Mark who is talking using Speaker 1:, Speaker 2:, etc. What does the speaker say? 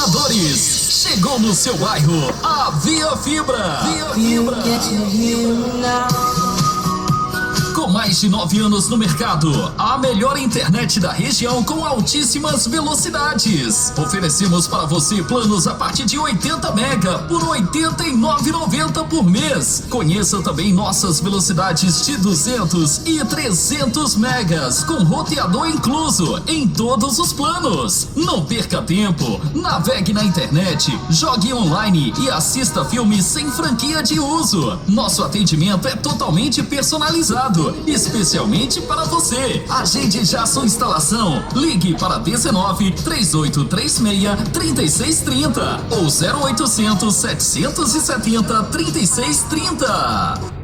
Speaker 1: roteadores. Chegou no seu bairro a Via Fibra. Com mais de 9 anos no mercado, a melhor internet da região com altíssimas velocidades. Oferecemos para você planos a partir de 80 mega por R$ 89,90 por mês. Conheça também nossas velocidades de 200 e 300 megas com roteador incluso em todos os planos. Não perca tempo, navegue na internet, jogue online e assista filmes sem franquia de uso. Nosso atendimento é totalmente personalizado, especialmente para você. Agende já sua instalação. Ligue para 19 3836 3630 ou 0800 770 3630.